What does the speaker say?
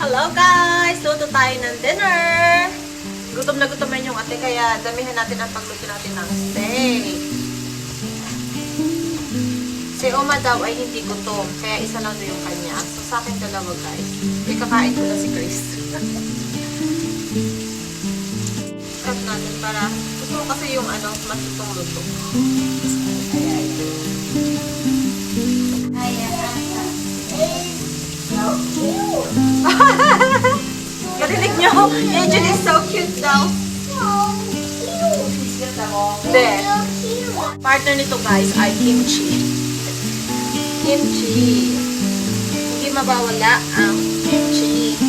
Hello guys! Luto tayo ng dinner! Gutom na gutom yung ate kaya damihan natin ang pagluto natin ng steak. Si Oma daw ay hindi gutom kaya isa lang doon yung kanya. So sa akin dalawa guys. Ikakain ko na si Chris. Cut natin para gusto ko kasi yung matutong luto. Narinig nyo? Angel is so cute daw. Then, partner nito guys ay kimchi. Kimchi. Hindi mabawala ang kimchi.